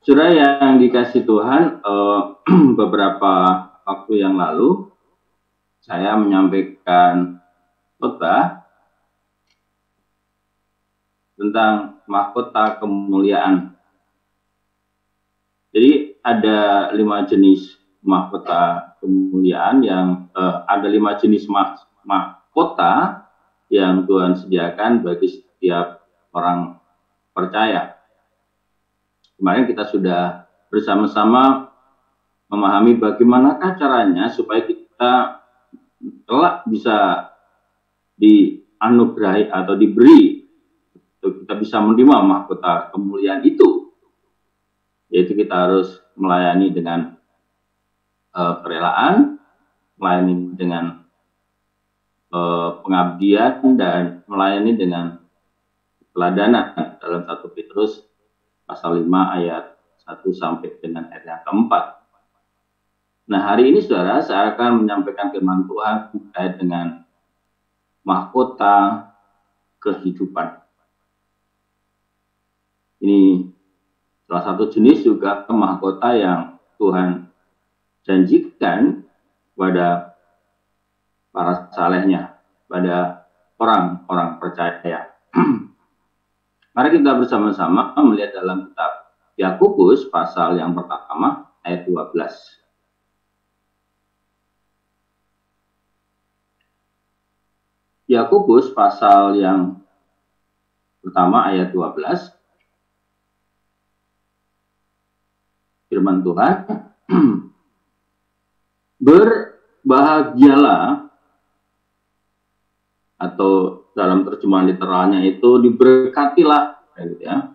Saudara yang dikasih Tuhan, beberapa waktu yang lalu saya menyampaikan khotbah tentang mahkota kemuliaan. Jadi ada 5 jenis mahkota kemuliaan yang ada 5 jenis mahkota yang Tuhan sediakan bagi setiap orang percaya. Kemarin kita sudah bersama-sama memahami bagaimanakah caranya supaya kita kelak bisa dianugerahi atau diberi, kita bisa menerima mahkota kemuliaan itu. Yaitu kita harus melayani dengan kerelaan, melayani dengan pengabdian, dan melayani dengan teladanan dalam 1 Petrus pasal 5 ayat 1 sampai dengan ayat yang keempat. Nah, hari ini saudara, saya akan menyampaikan firman Tuhan terkait dengan mahkota kehidupan. Ini salah satu jenis juga mahkota yang Tuhan janjikan pada para salehnya, pada orang-orang percaya. Mari kita bersama-sama melihat dalam kitab Yakobus pasal yang pertama ayat 12. Yakobus pasal yang pertama ayat 12. Firman Tuhan, berbahagialah, atau dalam terjemahan literalnya itu diberkatilah, ya,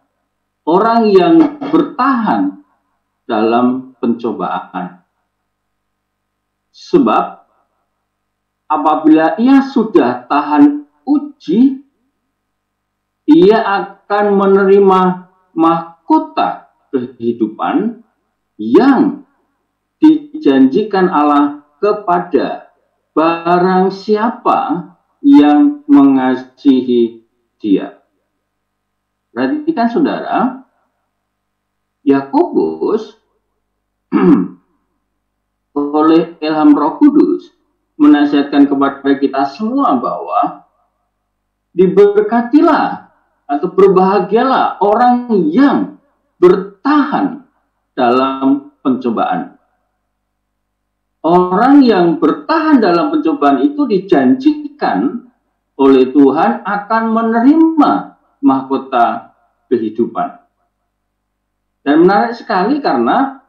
orang yang bertahan dalam pencobaan. Sebab apabila ia sudah tahan uji, ia akan menerima mahkota kehidupan yang dijanjikan Allah kepada barang siapa yang mengasihi Dia. Perhatikan saudara, Yakobus oleh ilham Roh Kudus menasihatkan kepada kita semua bahwa diberkatilah atau berbahagialah orang yang bertahan dalam pencobaan. Orang yang bertahan dalam pencobaan itu dijanjikan oleh Tuhan akan menerima mahkota kehidupan. Dan menarik sekali karena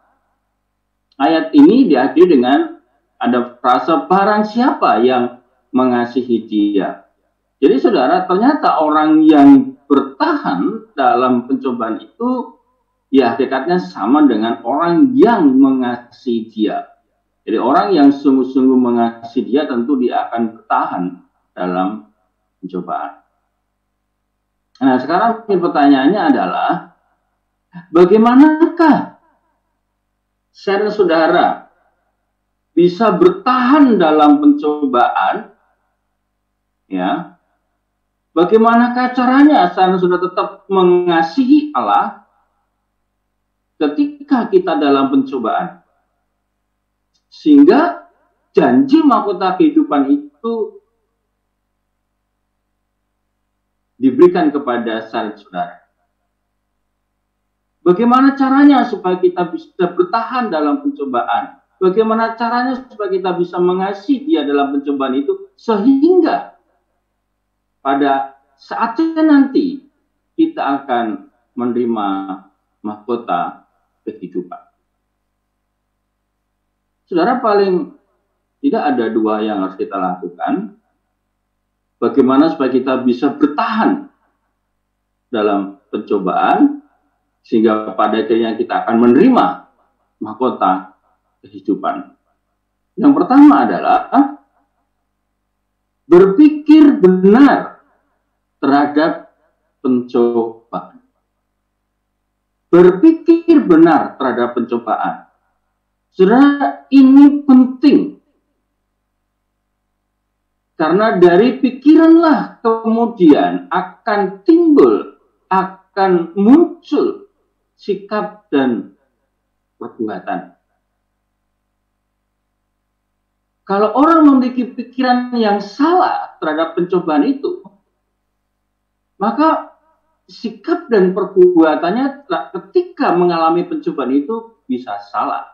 ayat ini diakhiri dengan ada frasa barang siapa yang mengasihi Dia. Jadi saudara, ternyata orang yang bertahan dalam pencobaan itu ya hakikatnya sama dengan orang yang mengasihi Dia. Jadi orang yang sungguh-sungguh mengasihi Dia tentu dia akan bertahan dalam pencobaan. Nah, sekarang pertanyaannya adalah bagaimanakah saudara bisa bertahan dalam pencobaan? Ya. Bagaimanakah caranya saudara tetap mengasihi Allah ketika kita dalam pencobaan? Sehingga janji mahkota kehidupan itu diberikan kepada saudara. Bagaimana caranya supaya kita bisa bertahan dalam pencobaan? Bagaimana caranya supaya kita bisa mengasihi Dia dalam pencobaan itu sehingga pada saatnya nanti kita akan menerima mahkota kehidupan. Saudara, paling tidak ada 2 yang harus kita lakukan. Bagaimana supaya kita bisa bertahan dalam pencobaan sehingga pada akhirnya kita akan menerima mahkota kehidupan. Yang pertama adalah berpikir benar terhadap pencobaan. Berpikir benar terhadap pencobaan. Saudara, ini penting. Karena dari pikiranlah kemudian akan timbul, akan muncul sikap dan perbuatan. Kalau orang memiliki pikiran yang salah terhadap pencobaan itu, maka sikap dan perbuatannya ketika mengalami pencobaan itu bisa salah.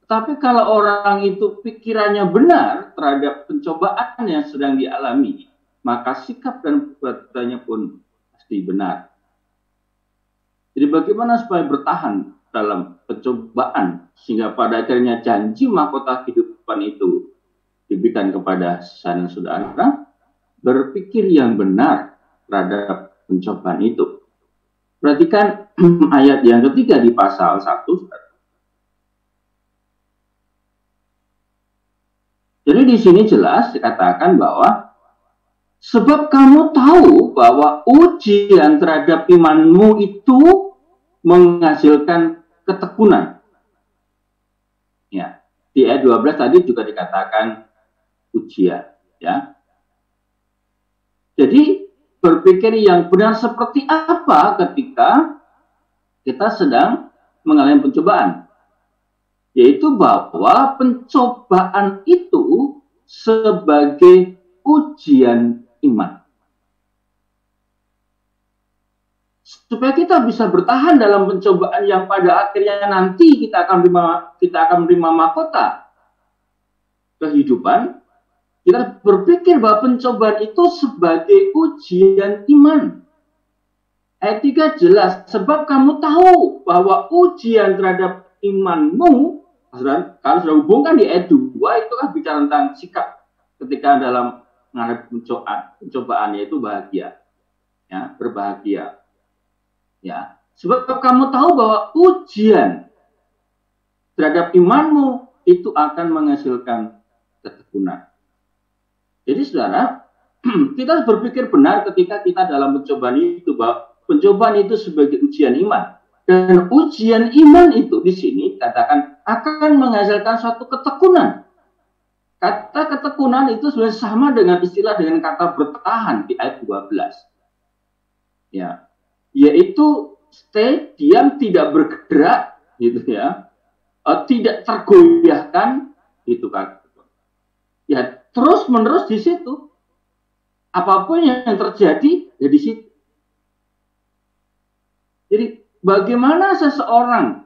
Tapi kalau orang itu pikirannya benar terhadap pencobaan yang sedang dialami, maka sikap dan perbuatannya pun pasti benar. Jadi bagaimana supaya bertahan dalam pencobaan sehingga pada akhirnya janji mahkota kehidupan itu diberikan kepada saudara-saudara, berpikir yang benar terhadap pencobaan itu. Perhatikan ayat yang ketiga di pasal 1. Jadi di sini jelas dikatakan bahwa sebab kamu tahu bahwa ujian terhadap imanmu itu menghasilkan ketekunan. Ya, di ayat 12 tadi juga dikatakan ujian, ya. Jadi berpikir yang benar seperti apa ketika kita sedang mengalami pencobaan, yaitu bahwa pencobaan itu sebagai ujian iman. Supaya kita bisa bertahan dalam pencobaan yang pada akhirnya nanti kita akan menerima mahkota kehidupan, kita berpikir bahwa pencobaan itu sebagai ujian iman. Ayat 3 jelas, sebab kamu tahu bahwa ujian terhadap imanmu, kalau sudah hubungkan di ayat 2, itu kan bicara tentang sikap ketika dalam menghadapi pencobaan, yaitu bahagia, ya, berbahagia, ya. Sebab kamu tahu bahwa ujian terhadap imanmu itu akan menghasilkan ketekunan. Jadi saudara, kita harus berpikir benar ketika kita dalam pencobaan itu, bahwa pencobaan itu sebagai ujian iman. Dan ujian iman itu di sini katakan akan menghasilkan suatu ketekunan. Kata ketekunan itu sebenarnya sama dengan istilah dengan kata bertahan di ayat 12. Ya, yaitu stay, diam, tidak bergerak, gitu ya, tidak tergoyahkan, itu kan. Ya, terus menerus di situ, apapun yang terjadi ya di situ. Jadi bagaimana seseorang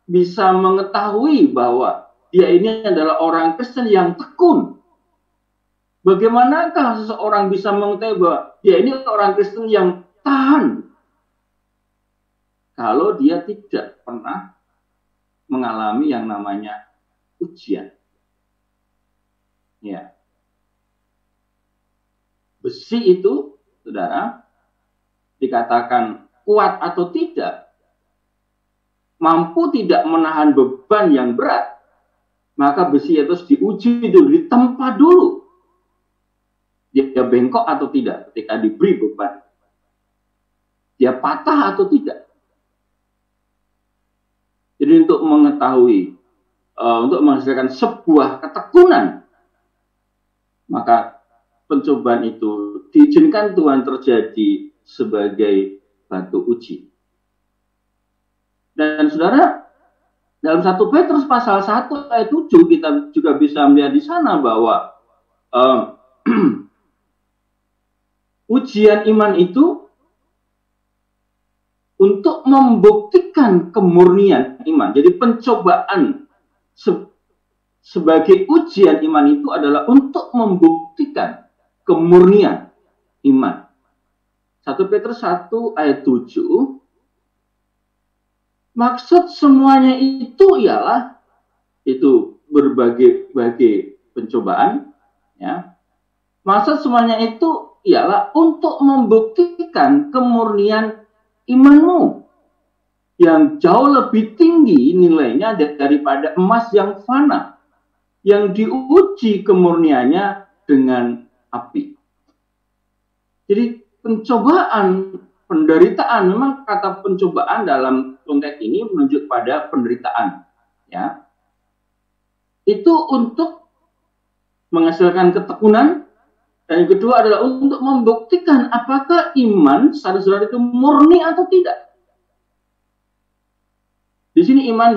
bisa mengetahui bahwa dia ini adalah orang Kristen yang tekun? Bagaimanakah seseorang bisa mengetahui bahwa dia ini orang Kristen yang tahan? Kalau dia tidak pernah mengalami yang namanya ujian. Ya. Besi itu, saudara, dikatakan kuat atau tidak, mampu tidak menahan beban yang berat, maka besi itu harus diuji dulu, ditempa dulu. Dia bengkok atau tidak ketika diberi beban. Dia patah atau tidak. Jadi untuk mengetahui, untuk menghasilkan sebuah ketekunan, maka pencobaan itu diizinkan Tuhan terjadi sebagai batu uji. Dan saudara, dalam 1 Petrus pasal 1 ayat 7 kita juga bisa melihat di sana bahwa ujian iman itu untuk membuktikan kemurnian iman. Jadi pencobaan sebagai ujian iman itu adalah untuk membuktikan kemurnian iman. 1 Petrus 1 ayat 7, maksud semuanya itu ialah itu berbagai pencobaan, ya. Maksud semuanya itu ialah untuk membuktikan kemurnian imanmu yang jauh lebih tinggi nilainya daripada emas yang fana, yang diuji kemurniannya dengan api. Jadi pencobaan, penderitaan, memang kata pencobaan dalam konteks ini menunjuk pada penderitaan, ya. Itu untuk menghasilkan ketekunan, dan yang kedua adalah untuk membuktikan apakah iman saudara-saudara itu murni atau tidak. sini iman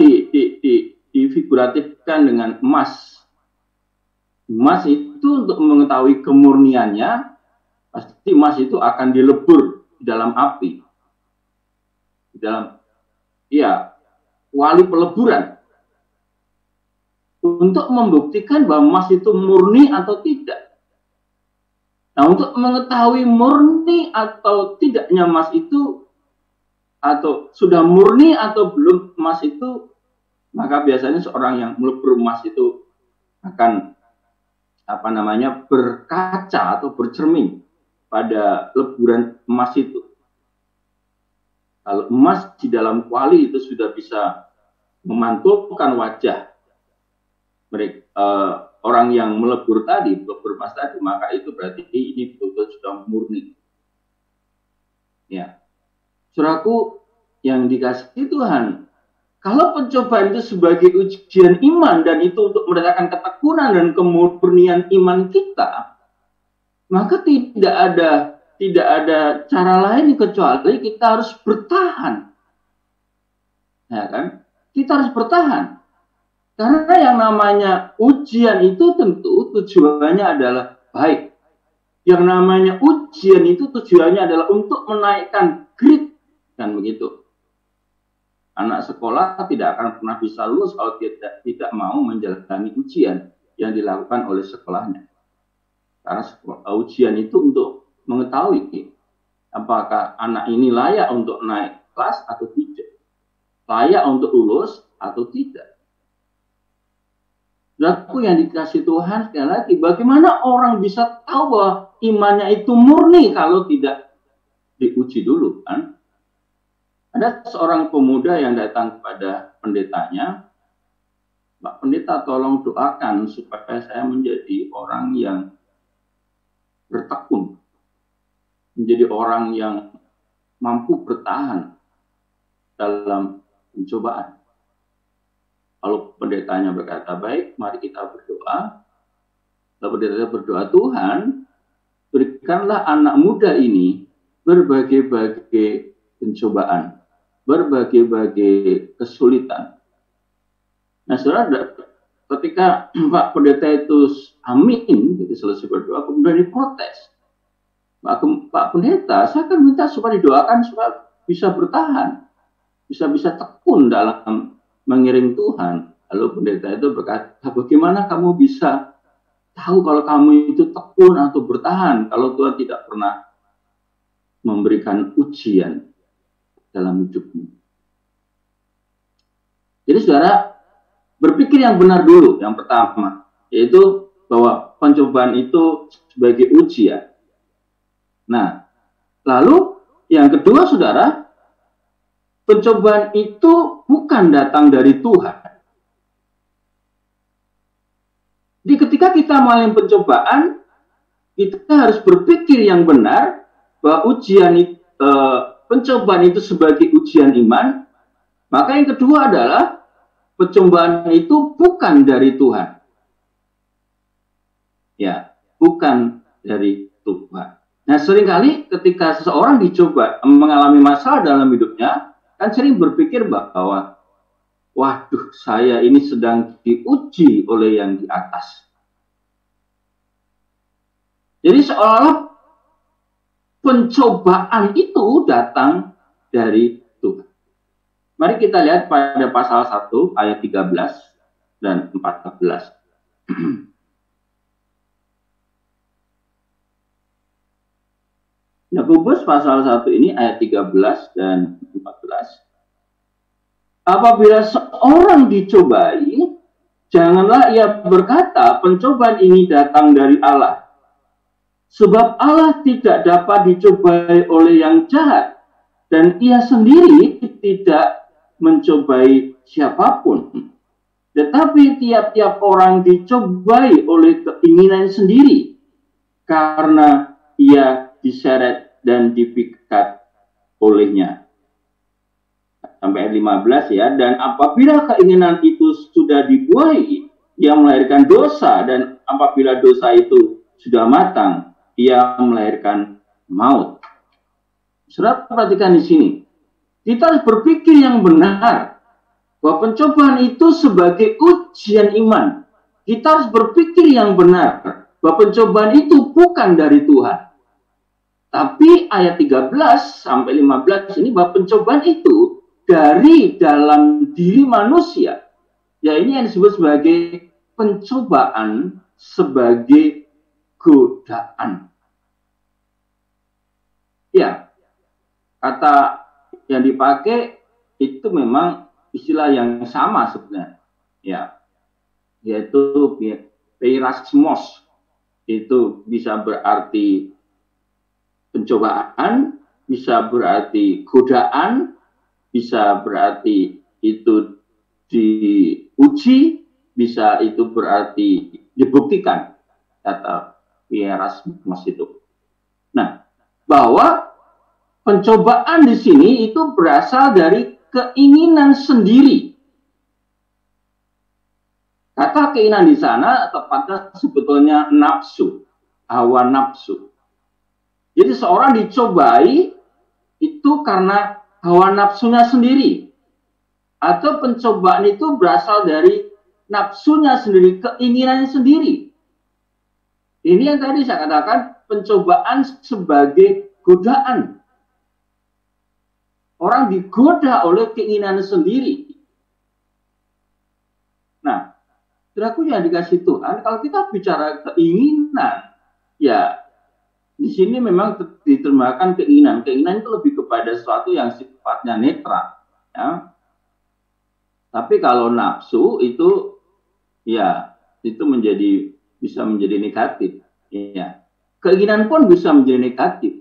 difiguratifkan dengan emas. Emas itu untuk mengetahui kemurniannya, pasti emas itu akan dilebur di dalam api, di dalam kuali peleburan, untuk membuktikan bahwa emas itu murni atau tidak. Nah, untuk mengetahui murni atau tidaknya emas itu, atau sudah murni atau belum emas itu, maka biasanya seorang yang melebur emas itu akan berkaca atau bercermin pada leburan emas itu. Kalau emas di dalam kuali itu sudah bisa memantulkan wajah orang yang melebur emas tadi, maka itu berarti ini betul-betul sudah murni. Ya, saudaraku yang dikasihi Tuhan, kalau pencobaan itu sebagai ujian iman dan itu untuk mendatangkan ketekunan dan kemurnian iman kita, maka tidak ada cara lain kecuali kita harus bertahan. Ya kan? Kita harus bertahan. Karena yang namanya ujian itu tentu tujuannya adalah baik. Yang namanya ujian itu tujuannya adalah untuk menaikkan grade, kan begitu. Anak sekolah tidak akan pernah bisa lulus kalau tidak mau menjalani ujian yang dilakukan oleh sekolahnya. Karena ujian itu untuk mengetahui apakah anak ini layak untuk naik kelas atau tidak, layak untuk lulus atau tidak. Lalu yang dikasih Tuhan, sekali lagi, bagaimana orang bisa tahu bahwa imannya itu murni kalau tidak diuji dulu, kan? Ada seorang pemuda yang datang kepada pendetanya, Pak Pendeta, tolong doakan supaya saya menjadi orang yang bertekun, menjadi orang yang mampu bertahan dalam pencobaan. Lalu pendetanya berkata, baik, mari kita berdoa. Lalu pendetanya berdoa, Tuhan, berikanlah anak muda ini berbagai-bagai pencobaan, berbagai-bagai kesulitan. Nah, saudara, ketika Pak Pendeta itu amin, gitu, selesai berdoa, kemudian diprotes. Pak Pendeta, saya akan minta supaya didoakan supaya bisa bertahan, bisa tekun dalam mengiring Tuhan. Lalu pendeta itu berkata, bagaimana kamu bisa tahu kalau kamu itu tekun atau bertahan kalau Tuhan tidak pernah memberikan ujian dalam hidupmu? Jadi saudara, berpikir yang benar dulu, yang pertama, yaitu bahwa pencobaan itu sebagai ujian. Nah, lalu yang kedua saudara, pencobaan itu bukan datang dari Tuhan. Jadi ketika kita mengalami pencobaan, kita harus berpikir yang benar bahwa pencobaan itu sebagai ujian iman. Maka yang kedua adalah pencobaan itu bukan dari Tuhan. Ya, bukan dari Tuhan. Nah, seringkali ketika seseorang dicoba mengalami masalah dalam hidupnya, kan sering berpikir bahwa, waduh, saya ini sedang diuji oleh yang di atas. Jadi seolah-olah pencobaan itu datang dari Tuhan. Mari kita lihat pada pasal 1 ayat 13 dan 14. Yakobus pasal 1 ini ayat 13 dan 14. Apabila seorang dicobai, janganlah ia berkata, pencobaan ini datang dari Allah. Sebab Allah tidak dapat dicobai oleh yang jahat, dan ia sendiri tidak mencobai siapapun. Tetapi tiap-tiap orang dicobai oleh keinginan sendiri, karena ia diseret dan dipikat olehnya. Sampai ayat 15 ya. Dan apabila keinginan itu sudah dibuahi, ia melahirkan dosa. Dan apabila dosa itu sudah matang, ia melahirkan maut. Saudara perhatikan di sini. Kita harus berpikir yang benar bahwa pencobaan itu sebagai ujian iman. Kita harus berpikir yang benar, bahwa pencobaan itu bukan dari Tuhan. Tapi ayat 13 sampai 15 ini bahwa pencobaan itu dari dalam diri manusia. Ya, ini yang disebut sebagai pencobaan sebagai godaan. Ya, kata yang dipakai itu memang istilah yang sama sebenarnya. Ya, yaitu peirasmos. Itu bisa berarti pencobaan, bisa berarti godaan, bisa berarti itu diuji, bisa itu berarti dibuktikan, kata Erasmus itu. Nah, bahwa pencobaan di sini itu berasal dari keinginan sendiri. Kata keinginan di sana tepatnya sebetulnya nafsu, hawa nafsu. Jadi seorang dicobai itu karena hawa nafsunya sendiri. Atau pencobaan itu berasal dari nafsunya sendiri, keinginannya sendiri. Ini yang tadi saya katakan pencobaan sebagai godaan. Orang digoda oleh keinginan sendiri. Nah, saudaraku yang dikasih Tuhan, kalau kita bicara keinginan, ya di sini memang diterjemahkan keinginan. Keinginan itu lebih kepada sesuatu yang sifatnya netral. Ya. Tapi kalau nafsu itu, ya itu bisa menjadi negatif. Ya. Keinginan pun bisa menjadi negatif.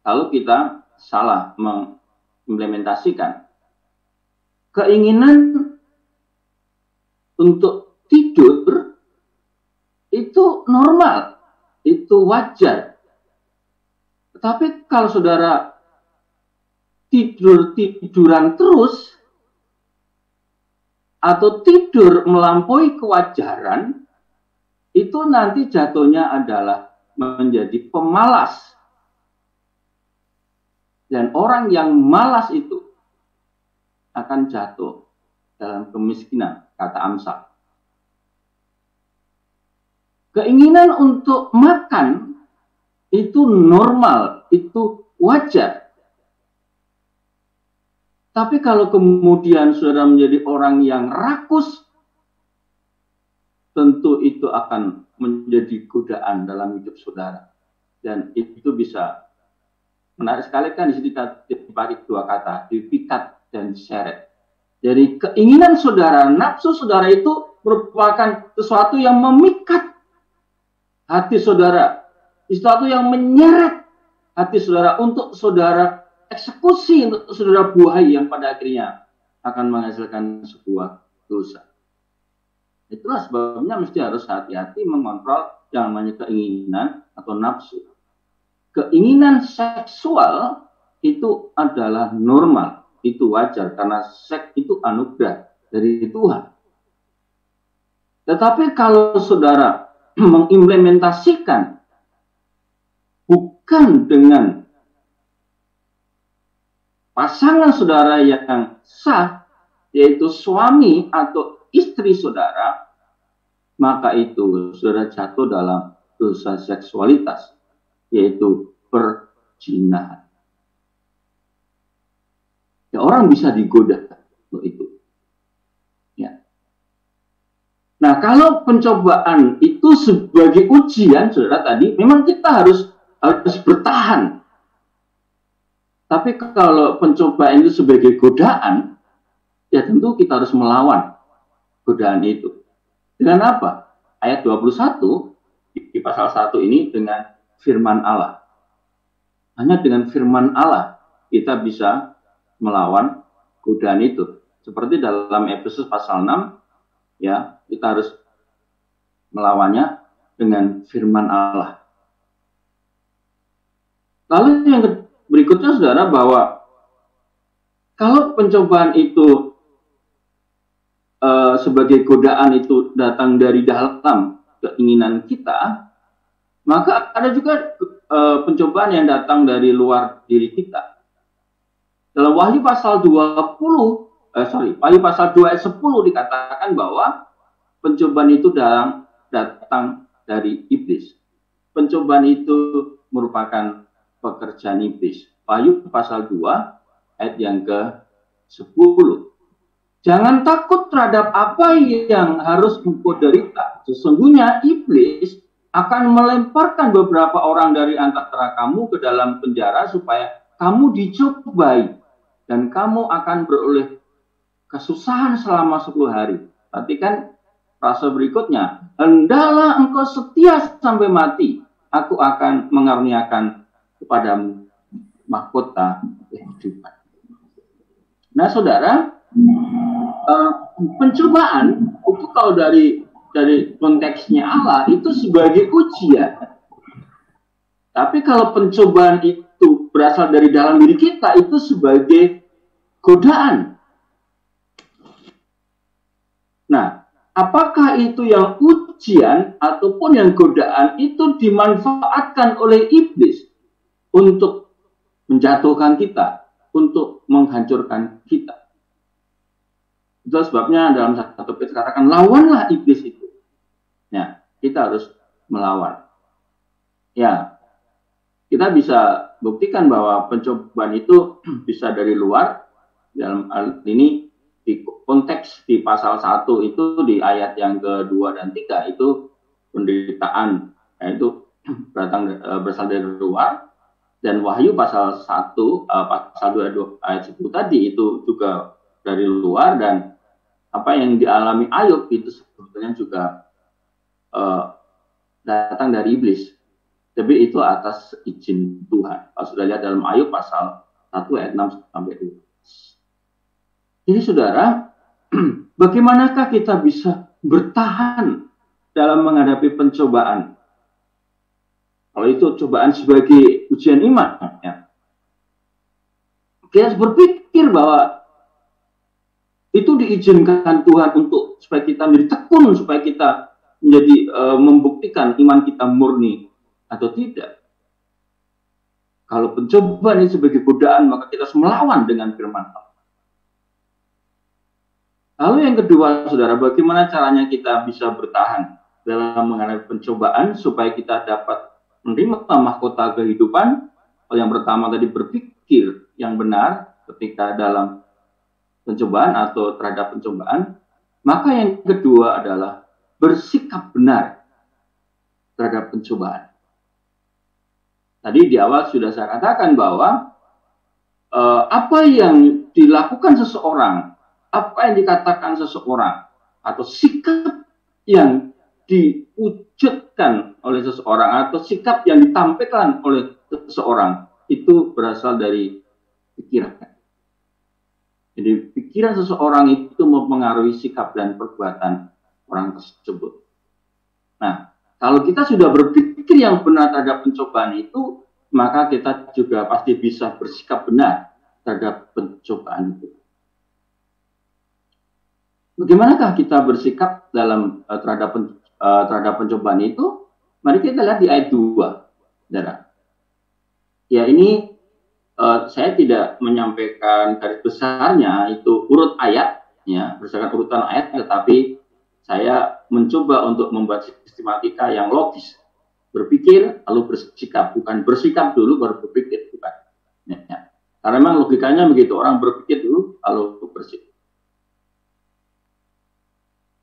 Kalau kita salah mengimplementasikan. Keinginan untuk tidur itu normal, itu wajar. Tetapi kalau saudara tiduran terus atau tidur melampaui kewajaran, itu nanti jatuhnya adalah menjadi pemalas. Dan orang yang malas itu akan jatuh dalam kemiskinan, kata Amsal. Keinginan untuk makan itu normal, itu wajar. Tapi kalau kemudian saudara menjadi orang yang rakus, tentu itu akan menjadi godaan dalam hidup saudara. Dan itu bisa menarik sekali kan di sini dipakai dua kata, dipikat dan diseret. Jadi keinginan saudara, nafsu saudara itu merupakan sesuatu yang memikat hati saudara, sesuatu yang menyeret hati saudara untuk saudara eksekusi, untuk saudara buahi yang pada akhirnya akan menghasilkan sebuah dosa. Itulah sebabnya mesti harus hati-hati mengontrol yang namanya keinginan atau nafsu. Keinginan seksual itu adalah normal, itu wajar karena seks itu anugerah dari Tuhan. Tetapi kalau saudara mengimplementasikan bukan dengan pasangan saudara yang sah, yaitu suami atau istri saudara, maka itu saudara jatuh dalam dosa seksualitas, yaitu perzinahan. Ya, orang bisa digoda untuk itu. Ya. Nah, kalau pencobaan itu sebagai ujian, saudara tadi, memang kita harus bertahan. Tapi kalau pencobaan itu sebagai godaan, ya tentu kita harus melawan godaan itu. Dengan apa? Ayat 21 di pasal 1 ini dengan firman Allah. Hanya dengan firman Allah kita bisa melawan godaan itu. Seperti dalam Efesus pasal 6, ya, kita harus melawannya dengan firman Allah. Lalu yang berikutnya saudara, bahwa kalau pencobaan itu sebagai godaan itu datang dari dalam keinginan kita, maka ada juga pencobaan yang datang dari luar diri kita. Dalam Wahyu pasal 20 Wahyu pasal 2 ayat 10 dikatakan bahwa pencobaan itu datang dari iblis. Pencobaan itu merupakan pekerjaan iblis. Wahyu pasal 2 ayat yang ke-10. Jangan takut terhadap apa yang harus engkau derita. Sesungguhnya iblis akan melemparkan beberapa orang dari antara kamu ke dalam penjara supaya kamu dicobai dan kamu akan beroleh kesusahan selama 10 hari. Perhatikan frase berikutnya. Hendaklah engkau setia sampai mati. Aku akan mengaruniakan kepadamu mahkota kehidupan. Nah, saudara, pencobaan itu kalau dari konteksnya Allah itu sebagai ujian. Tapi kalau pencobaan itu berasal dari dalam diri kita itu sebagai godaan. Nah, apakah itu yang ujian ataupun yang godaan itu dimanfaatkan oleh iblis untuk menjatuhkan kita, untuk menghancurkan kita? Itu sebabnya dalam 1 Petrus katakan, lawanlah iblis itu. Ya, kita harus melawan. Ya, kita bisa buktikan bahwa pencobaan itu bisa dari luar. Dalam hal ini di konteks di pasal 1 itu di ayat yang kedua dan 3 itu penderitaan, yaitu berasal dari luar. Dan Wahyu pasal 1 pasal 2 ayat 10 tadi itu juga dari luar, dan apa yang dialami Ayub itu sebetulnya juga datang dari iblis. Tapi itu atas izin Tuhan. Kalau sudah lihat dalam Ayub pasal 1 ayat 6 sampai 12. Jadi saudara, bagaimanakah kita bisa bertahan dalam menghadapi pencobaan? Kalau itu cobaan sebagai ujian iman, ya. Kita harus berpikir bahwa itu diizinkan Tuhan untuk supaya kita menjadi tekun, supaya kita menjadi membuktikan iman kita murni atau tidak. Kalau pencobaan ini sebagai godaan, maka kita harus melawan dengan firman Allah. Lalu yang kedua, saudara, bagaimana caranya kita bisa bertahan dalam menghadapi pencobaan supaya kita dapat menerima mahkota kehidupan? Yang pertama tadi, berpikir yang benar ketika dalam pencobaan atau terhadap pencobaan. Maka yang kedua adalah bersikap benar terhadap pencobaan. Tadi di awal sudah saya katakan bahwa apa yang dilakukan seseorang, apa yang dikatakan seseorang, atau sikap yang diwujudkan oleh seseorang, atau sikap yang ditampilkan oleh seseorang, itu berasal dari pikiran. Jadi pikiran seseorang itu mempengaruhi sikap dan perbuatan orang tersebut. Nah, kalau kita sudah berpikir yang benar terhadap pencobaan itu, maka kita juga pasti bisa bersikap benar terhadap pencobaan itu. Bagaimanakah kita bersikap dalam terhadap pencobaan itu? Mari kita lihat di ayat 2, saudara. Ya, ini saya tidak menyampaikan garis besarnya itu urut ayat, ya, berdasarkan urutan ayat, tetapi saya mencoba untuk membuat sistematika yang logis. Berpikir lalu bersikap, bukan bersikap dulu baru berpikir, bukan. Ya. Karena memang logikanya begitu, orang berpikir dulu lalu bersikap.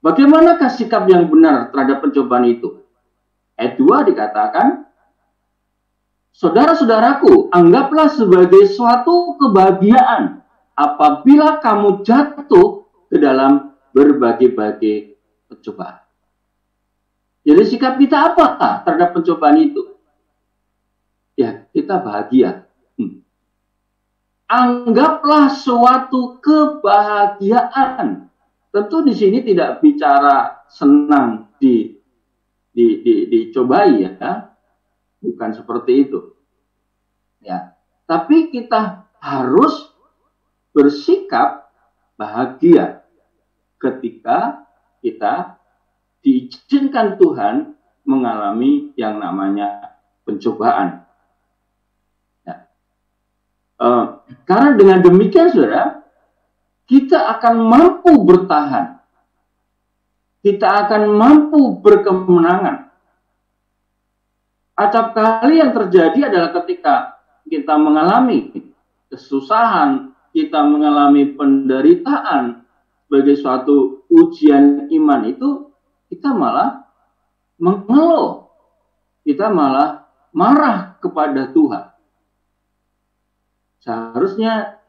Bagaimanakah sikap yang benar terhadap pencobaan itu? Ayat 2 dikatakan, saudara-saudaraku, anggaplah sebagai suatu kebahagiaan apabila kamu jatuh ke dalam berbagai-bagai pencobaan. Jadi sikap kita apa terhadap pencobaan itu? Ya, kita bahagia. Anggaplah suatu kebahagiaan. Tentu di sini tidak bicara senang dicobai, ya. Bukan seperti itu. Ya. Tapi kita harus bersikap bahagia ketika kita diizinkan Tuhan mengalami yang namanya pencobaan. Ya. Karena dengan demikian, saudara, kita akan mampu bertahan. Kita akan mampu berkemenangan. Acap kali yang terjadi adalah ketika kita mengalami kesusahan, kita mengalami penderitaan sebagai suatu ujian iman itu, kita malah mengeluh, kita malah marah kepada Tuhan. Seharusnya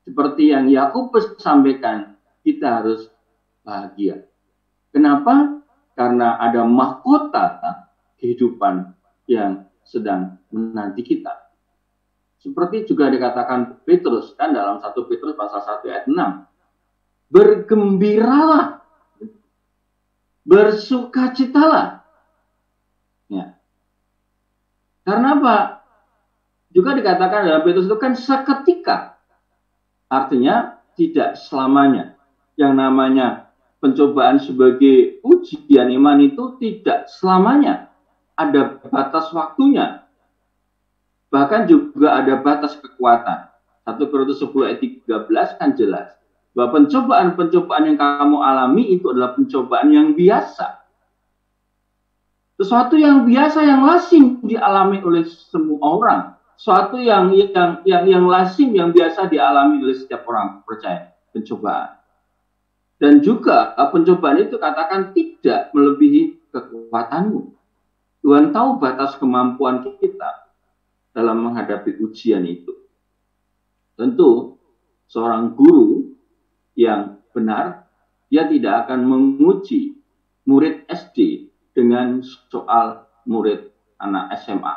seperti yang Yakobus sampaikan, kita harus bahagia. Kenapa? Karena ada mahkota kehidupan yang sedang menanti kita. Seperti juga dikatakan Petrus kan dalam 1 Petrus pasal 1 ayat 6. Bergembiralah, bersukacitalah. Ya. Karena apa? Juga dikatakan dalam Petrus itu kan seketika. Artinya tidak selamanya. Yang namanya pencobaan sebagai ujian iman itu tidak selamanya. Ada batas waktunya. Bahkan juga ada batas kekuatan. 1 Korintus 10 ayat 13 kan jelas. Bahwa pencobaan-pencobaan yang kamu alami itu adalah pencobaan yang biasa. Sesuatu yang biasa, yang lazim dialami oleh semua orang. Sesuatu yang lazim, yang biasa dialami oleh setiap orang percaya. Pencobaan. Dan juga pencobaan itu katakan tidak melebihi kekuatanmu. Tuhan tahu batas kemampuan kita dalam menghadapi ujian itu. Tentu seorang guru yang benar, dia tidak akan menguji murid SD dengan soal murid anak SMA.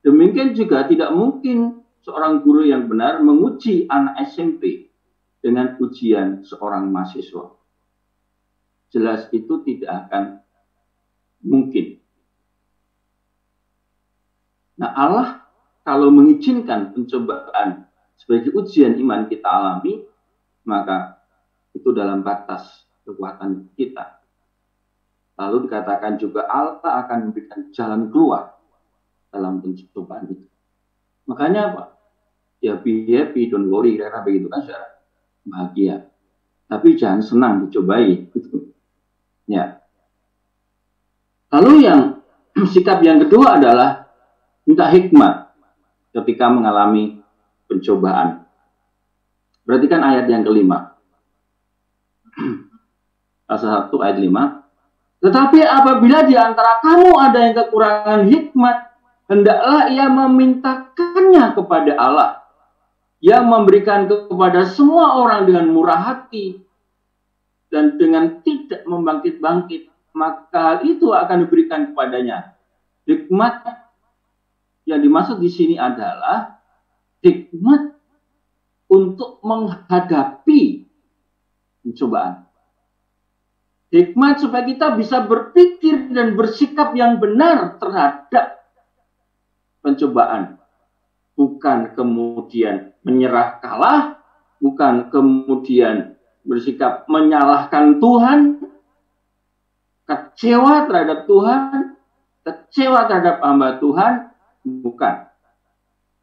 Demikian juga tidak mungkin seorang guru yang benar menguji anak SMP dengan ujian seorang mahasiswa. Jelas itu tidak akan mungkin. Nah, Allah kalau mengizinkan pencobaan sebagai ujian iman kita alami, maka itu dalam batas kekuatan kita. Lalu dikatakan juga Allah akan memberikan jalan keluar dalam pencobaan itu. Makanya apa? Ya be happy, don't worry, karena begitu kan saudara. Bahagia. Tapi jangan senang dicobai. Ya. Lalu yang sikap yang kedua adalah minta hikmat ketika mengalami pencobaan. Perhatikan ayat yang kelima. Pasal 1 ayat 5. Tetapi apabila di antara kamu ada yang kekurangan hikmat, hendaklah ia memintakannya kepada Allah, yang memberikan kepada semua orang dengan murah hati dan dengan tidak membangkit-bangkit, maka hal itu akan diberikan kepadanya. Hikmat yang dimaksud di sini adalah hikmat untuk menghadapi pencobaan. Hikmat supaya kita bisa berpikir dan bersikap yang benar terhadap pencobaan. Bukan kemudian menyerah kalah, bukan kemudian bersikap menyalahkan Tuhan, kecewa terhadap Tuhan, kecewa terhadap hamba Tuhan, bukan.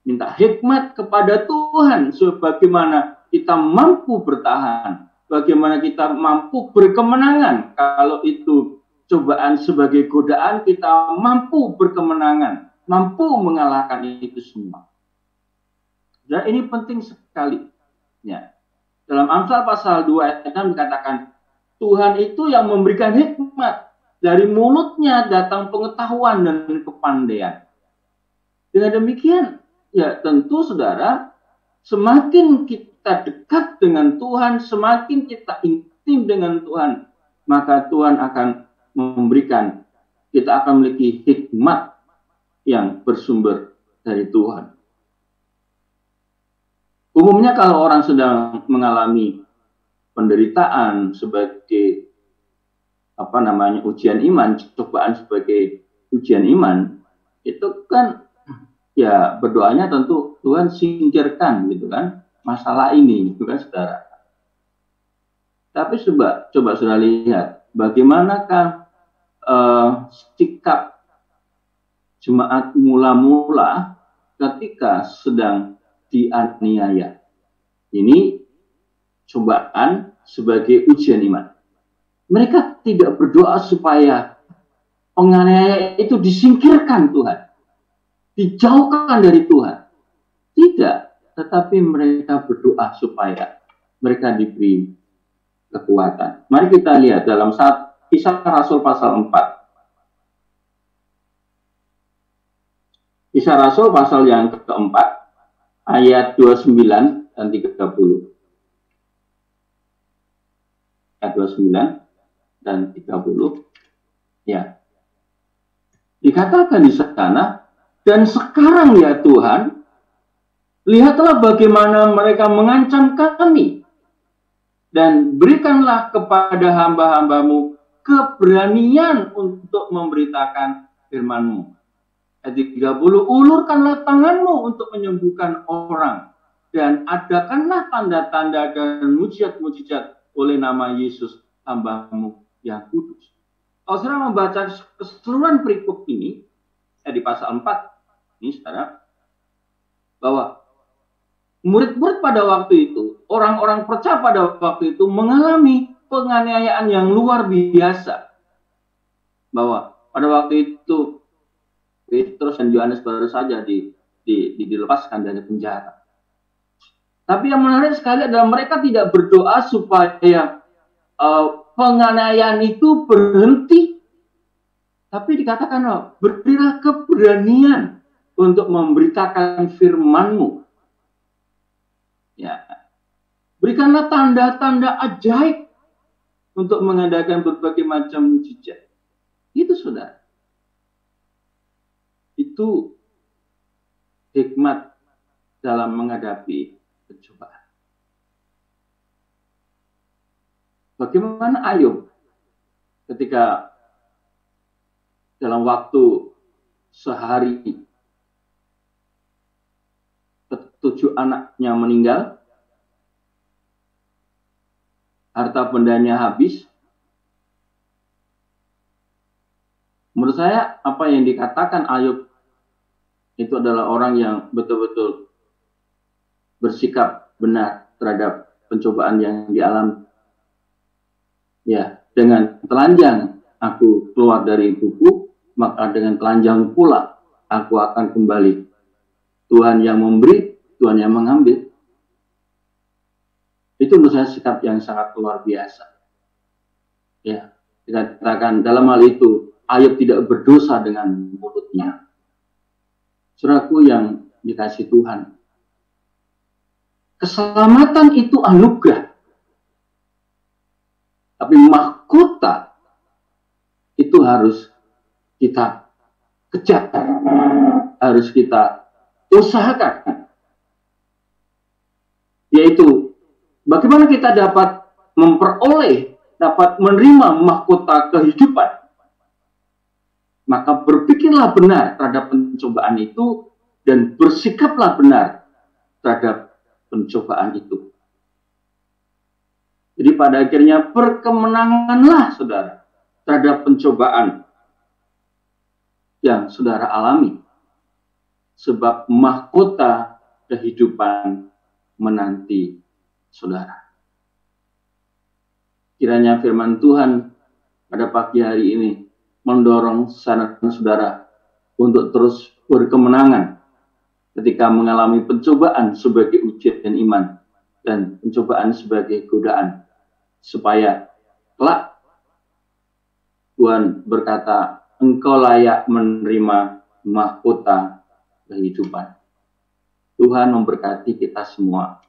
Minta hikmat kepada Tuhan sebagaimana kita mampu bertahan, bagaimana kita mampu berkemenangan. Kalau itu cobaan sebagai godaan, kita mampu berkemenangan, mampu mengalahkan itu semua. Dan ini penting sekali. Ya. Dalam Amsal pasal 2 ayat 6 dikatakan, Tuhan itu yang memberikan hikmat. Dari mulutnya datang pengetahuan dan kepandaian. Dengan demikian, ya tentu saudara, semakin kita dekat dengan Tuhan, semakin kita intim dengan Tuhan, maka Tuhan akan memberikan, kita akan memiliki hikmat yang bersumber dari Tuhan. Umumnya kalau orang sedang mengalami penderitaan sebagai ujian iman, cobaan sebagai ujian iman, itu kan ya berdoanya tentu Tuhan singkirkan gitu kan masalah ini gitu kan saudara. Tapi coba saudara lihat bagaimanakah sikap jemaat mula-mula ketika sedang dianiaya. Ini cobaan sebagai ujian iman. Mereka tidak berdoa supaya penganiaya itu disingkirkan Tuhan, dijauhkan dari Tuhan. Tidak, tetapi mereka berdoa supaya mereka diberi kekuatan. Mari kita lihat dalam Kisah Rasul pasal 4. Kisah Rasul pasal yang keempat, ayat 29 dan 30. Ayat 29 dan 30. Ya. Dikatakan di sana, dan sekarang ya Tuhan, lihatlah bagaimana mereka mengancam kami, dan berikanlah kepada hamba-hambamu keberanian untuk memberitakan firman-Mu. Ayat 30, ulurkanlah tanganmu untuk menyembuhkan orang, dan adakanlah tanda-tanda dan mujizat-mujizat oleh nama Yesus hamba-Mu yang kudus. Kalau saudara membaca keseluruhan perikop ini, di pasal 4, ini saudara, bahwa murid-murid pada waktu itu, orang-orang percaya pada waktu itu mengalami penganiayaan yang luar biasa. Bahwa pada waktu itu, Petrus dan Yohanes baru saja dilepaskan dari penjara. Tapi yang menarik sekali adalah mereka tidak berdoa supaya penganiayaan itu berhenti. Tapi dikatakan, berilah keberanian untuk memberitakan firman-Mu. Ya. Berikanlah tanda-tanda ajaib untuk mengadakan berbagai macam mujizat. Itu saudara. Itu hikmat dalam menghadapi pencobaan. Bagaimana Ayub ketika dalam waktu sehari 7 anaknya meninggal, harta bendanya habis. Menurut saya apa yang dikatakan Ayub itu adalah orang yang betul-betul bersikap benar terhadap pencobaan yang dialami. Ya, dengan telanjang aku keluar dari ibuku, maka dengan telanjang pula aku akan kembali. Tuhan yang memberi, Tuhan yang mengambil. Itu menurut saya sikap yang sangat luar biasa. Ya, dikatakan dalam hal itu Ayub tidak berdosa dengan mulutnya. Saudaraku yang dikasih Tuhan, keselamatan itu anugerah. Tapi mahkota itu harus kita kejar, harus kita usahakan. Yaitu bagaimana kita dapat memperoleh, dapat menerima mahkota kehidupan. Maka berpikirlah benar terhadap pencobaan itu dan bersikaplah benar terhadap pencobaan itu. Jadi pada akhirnya berkemenanganlah saudara terhadap pencobaan yang saudara alami. Sebab mahkota kehidupan menanti saudara. Kiranya firman Tuhan pada pagi hari ini mendorong saudara untuk terus berkemenangan ketika mengalami pencobaan sebagai ujian iman dan pencobaan sebagai godaan. Supaya kelak Tuhan berkata, engkau layak menerima mahkota kehidupan. Tuhan memberkati kita semua.